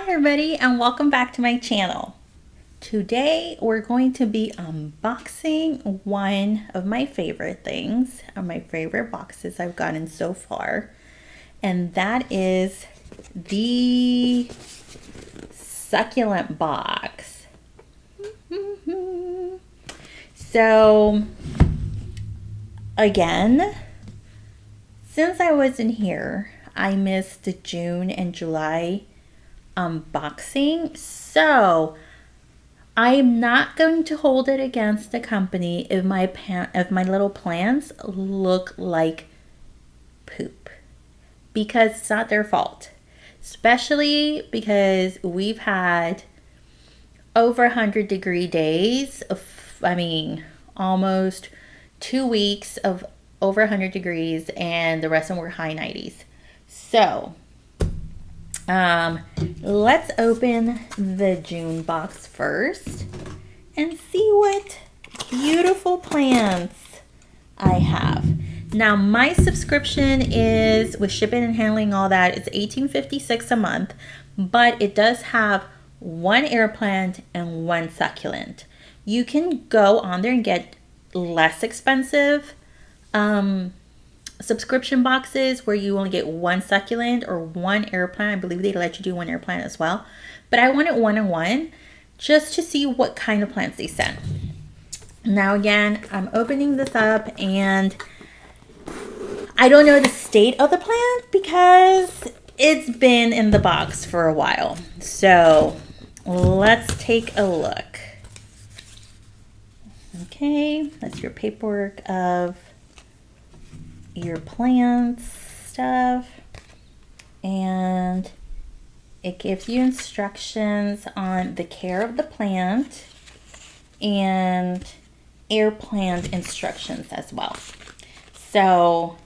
Hi everybody and welcome back to my channel. Today we're going to be unboxing one of my favorite things, or my favorite boxes I've gotten so far, and that is the Succulent box. So again, since I wasn't here, I missed the June and July unboxing, so I'm not going to hold it against the company if my little plants look like poop, because it's not their fault, especially because we've had over 100-degree days almost 2 weeks of over 100 degrees, and the rest of them were high 90s. So let's open the June box first and see what beautiful plants I have. Now my subscription is, with shipping and handling, all that, it's $18.56 a month, but it does have one air plant and one succulent. You can go on there and get less expensive subscription boxes where you only get one succulent or one air plant. I believe they let you do one air plant as well, but I wanted one-on-one just to see what kind of plants they sent. Now again, I'm opening this up and I don't know the state of the plant because it's been in the box for a while. So let's take a look. Okay, that's your paperwork of your plants stuff, and it gives you instructions on the care of the plant and air plant instructions as well. So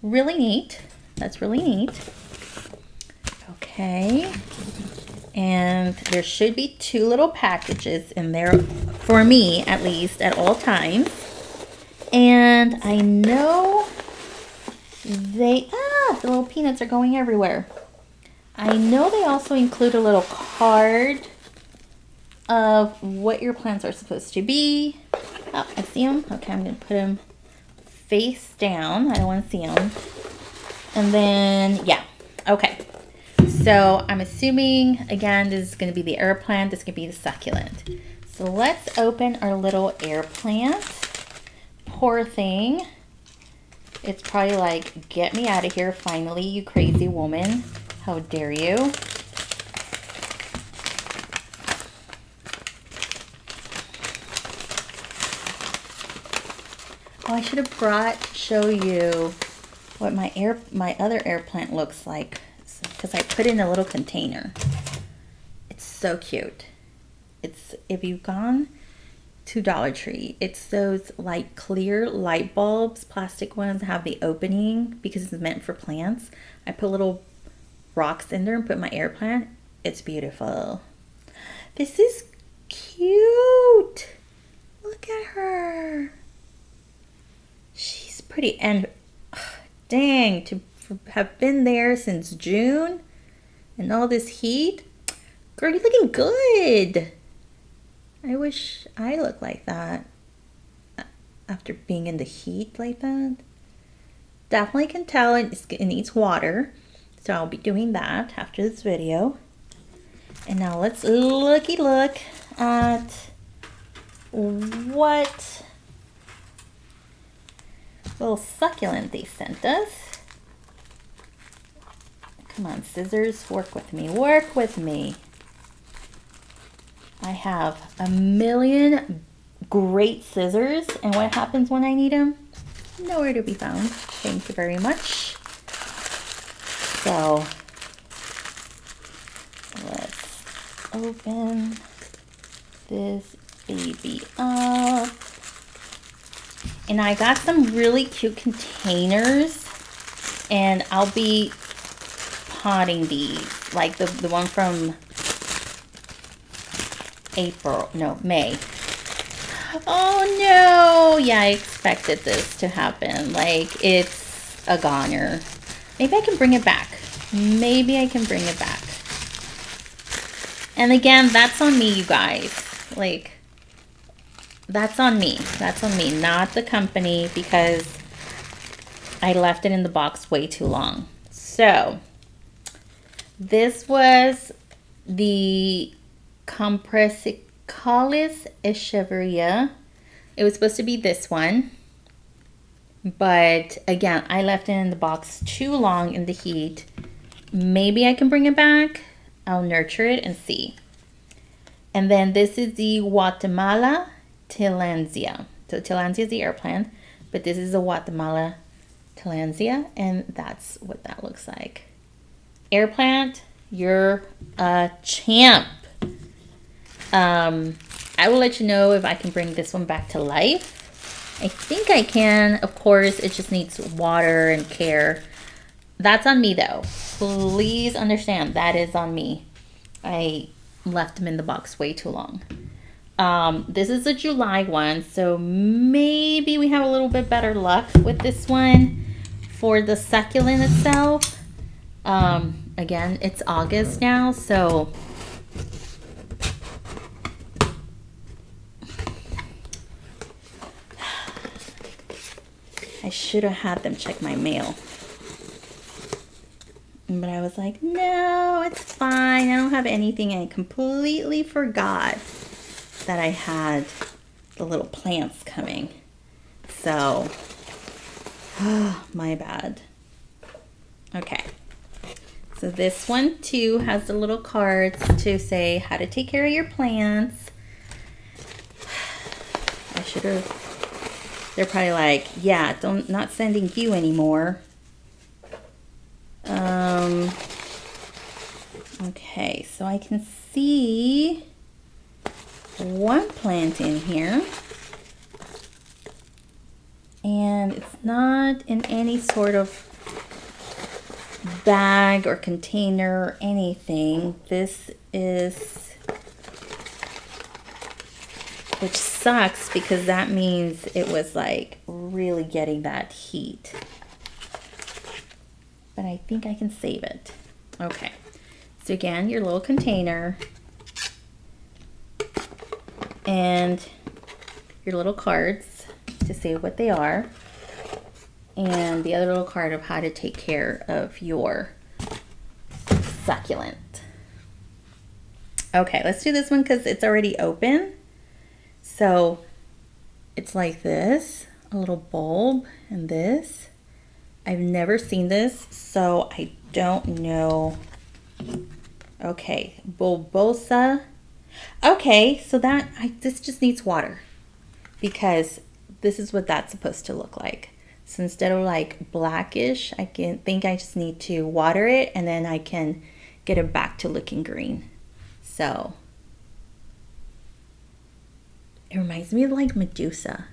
really neat. That's really neat. Okay, and there should be 2 little packages in there, for me at least, at all times. And I know the little peanuts are going everywhere. I know they also include a little card of what your plants are supposed to be. Oh, I see them. Okay, I'm going to put them face down. I don't want to see them. And then, yeah. Okay. So I'm assuming, again, this is going to be the air plant. This is going to be the succulent. So let's open our little air plant. Poor thing. It's probably like, get me out of here finally, you crazy woman. How dare you? Oh, I should have show you what my other air plant looks like, because I put it in a little container. It's so cute. It's, if you've gone to Dollar Tree, it's those like clear light bulbs, plastic ones that have the opening because it's meant for plants. I put little rocks in there and put my air plant. It's beautiful. This is cute. Look at her. She's pretty, and dang, to have been there since June and all this heat. Girl, you're looking good. I wish I looked like that after being in the heat like that. Definitely can tell it needs water, so I'll be doing that after this video. And now let's look at what little succulent they sent us. Come on, scissors, work with me, work with me. I have a million great scissors, and what happens when I need them? Nowhere to be found. Thank you very much. So let's open this baby up. And I got some really cute containers, and I'll be potting these, like the one from May. Oh no! Yeah, I expected this to happen. Like, it's a goner. Maybe I can bring it back. Maybe I can bring it back. And again, that's on me, you guys. Like, that's on me. That's on me, not the company, because I left it in the box way too long. So, this was the Compressicalis echeveria. It was supposed to be this one. But again, I left it in the box too long in the heat. Maybe I can bring it back. I'll nurture it and see. And then this is the Guatemala Tillandsia. So Tillandsia is the air plant, but this is the Guatemala Tillandsia, and that's what that looks like. Air plant, you're a champ. I will let you know if I can bring this one back to life. I think I can. Of course, it just needs water and care. That's on me, though. Please understand, that is on me. I left them in the box way too long. This is a July one, so maybe we have a little bit better luck with this one. For the succulent itself, again, it's August now, so I should have had them check my mail. But I was like, no, it's fine. I don't have anything. I completely forgot that I had the little plants coming. So, my bad. Okay. So this one too has the little cards to say how to take care of your plants. I should have. They're probably like, yeah, not sending you anymore. Okay, so I can see one plant in here. And it's not in any sort of bag or container or anything. This is, which sucks because that means it was like really getting that heat. But I think I can save it. Okay. So again, your little container and your little cards to say what they are, and the other little card of how to take care of your succulent. Okay, let's do this one because it's already open. So it's like this, a little bulb, and this. I've never seen this, so I don't know. Okay, bulbosa. Okay, so this just needs water because this is what that's supposed to look like. So instead of like blackish, I just need to water it and then I can get it back to looking green. So it reminds me of like Medusa.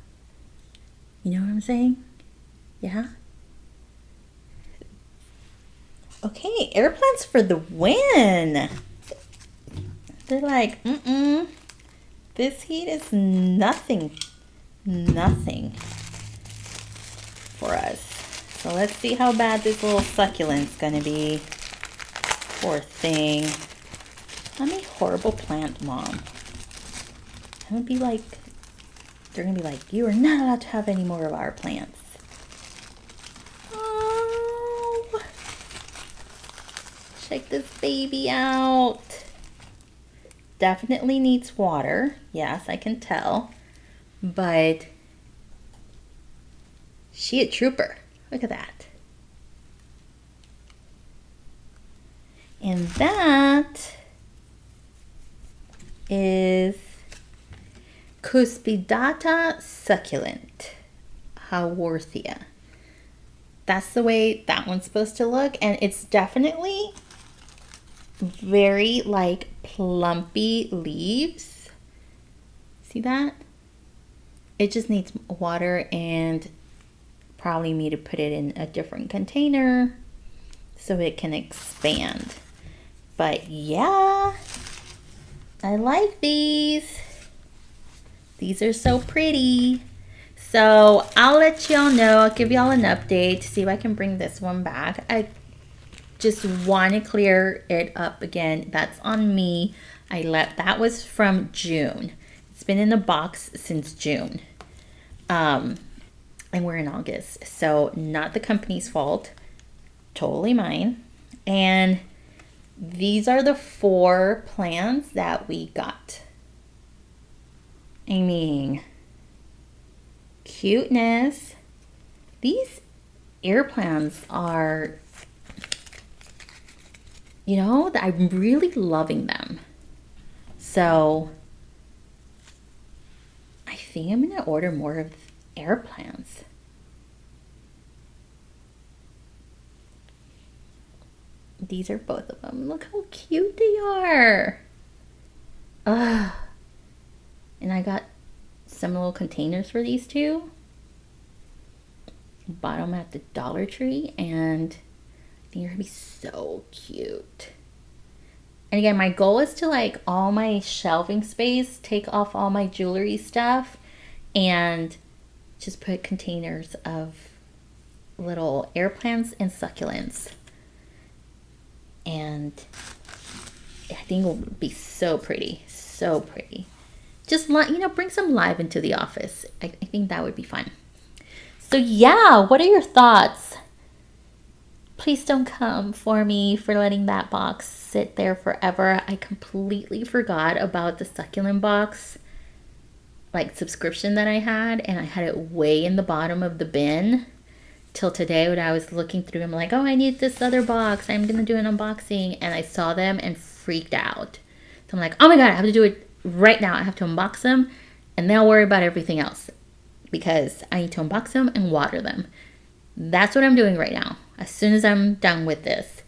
You know what I'm saying? Yeah. Okay, air plants for the win. They're like, this heat is nothing for us. So let's see how bad this little succulent's gonna be. Poor thing. I'm a horrible plant mom. I'm gonna be like, they're gonna be like, you are not allowed to have any more of our plants. Oh, check this baby out. Definitely needs water. Yes, I can tell. But she a trooper. Look at that. And that is Cuspidata succulent, Haworthia. That's the way that one's supposed to look, and it's definitely very like plumpy leaves. See that? It just needs water and probably me to put it in a different container so it can expand. But yeah, I like these. These are so pretty. So I'll let y'all know. I'll give y'all an update to see if I can bring this one back. I just want to clear it up again. That's on me. That was from June. It's been in the box since June. And we're in August. So not the company's fault. Totally mine. And these are the 4 plants that we got. I mean, cuteness. These air plants are, you know, I'm really loving them. So I think I'm going to order more of air plants. These are both of them. Look how cute they are. And I got some little containers for these two. Bought them at the Dollar Tree, and I think they're gonna be so cute. And again, my goal is to like all my shelving space, take off all my jewelry stuff, and just put containers of little air plants and succulents. And I think it will be so pretty, so pretty. Just, you know, bring some life into the office. I think that would be fun. So yeah, what are your thoughts? Please don't come for me for letting that box sit there forever. I completely forgot about the succulent box, like subscription that I had, and I had it way in the bottom of the bin. Till today when I was looking through, I'm like, oh, I need this other box. I'm going to do an unboxing. And I saw them and freaked out. So I'm like, oh my God, I have to do it right now. I have to unbox them and then I'll worry about everything else because I need to unbox them and water them. That's what I'm doing right now as soon as I'm done with this.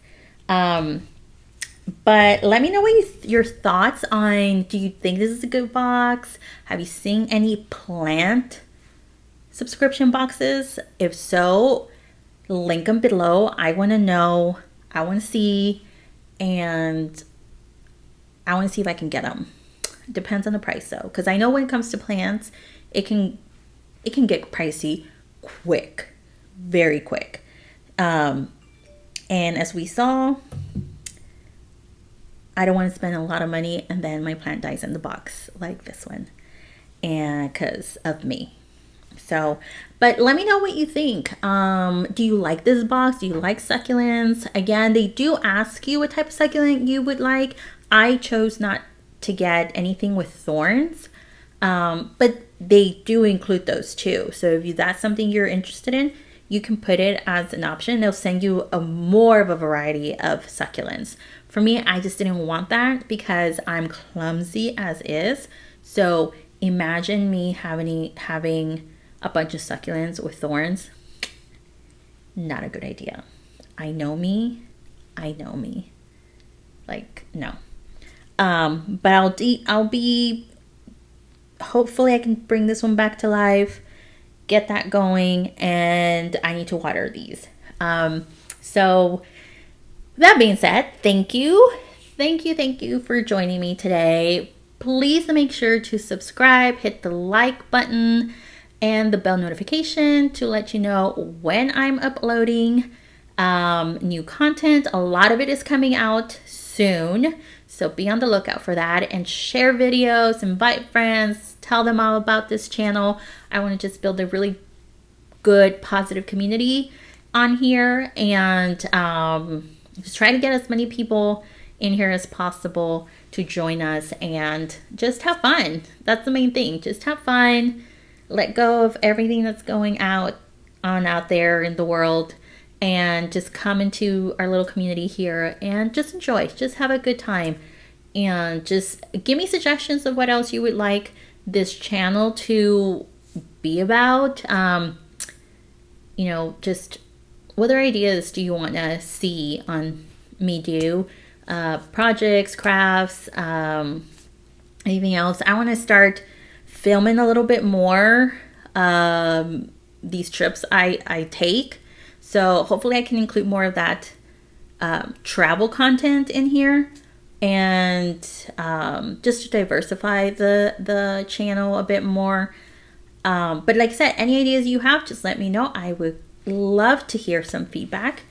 But let me know what your thoughts on, do you think this is a good box? Have you seen any plant subscription boxes? If so, link them below. I want to know, I want to see, and I want to see if I can get them. Depends on the price though, because I know when it comes to plants, it can get pricey quick, very quick. And as we saw, I don't want to spend a lot of money and then my plant dies in the box like this one, and because of me. So, but let me know what you think. Do you like this box? Do you like succulents? Again, they do ask you what type of succulent you would like. I chose not to get anything with thorns, but they do include those too. So if that's something you're interested in, you can put it as an option. They'll send you more of a variety of succulents. For me, I just didn't want that because I'm clumsy as is. So imagine me having a bunch of succulents with thorns. Not a good idea. I know me. Like, no. But I'll be, hopefully I can bring this one back to life, get that going, and I need to water these. So that being said, thank you for joining me today. Please make sure to subscribe, hit the like button and the bell notification to let you know when I'm uploading new content. A lot of it is coming out soon, so be on the lookout for that, and share videos, invite friends, tell them all about this channel. I want to just build a really good, positive community on here, and just try to get as many people in here as possible to join us and just have fun. That's the main thing. Just have fun. Let go of everything that's going out there in the world, and just come into our little community here and just enjoy. Just have a good time, and just give me suggestions of what else you would like this channel to be about. You know, just what other ideas do you want to see on me do? Projects, crafts, anything else. I want to start filming a little bit more these trips I take, so hopefully I can include more of that travel content in here, and just to diversify the channel a bit more. But like I said, any ideas you have, just let me know. I would love to hear some feedback.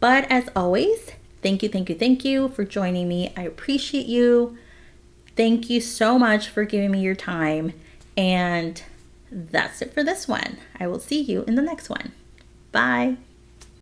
But as always, thank you for joining me. I appreciate you. Thank you so much for giving me your time. And that's it for this one. I will see you in the next one. Bye.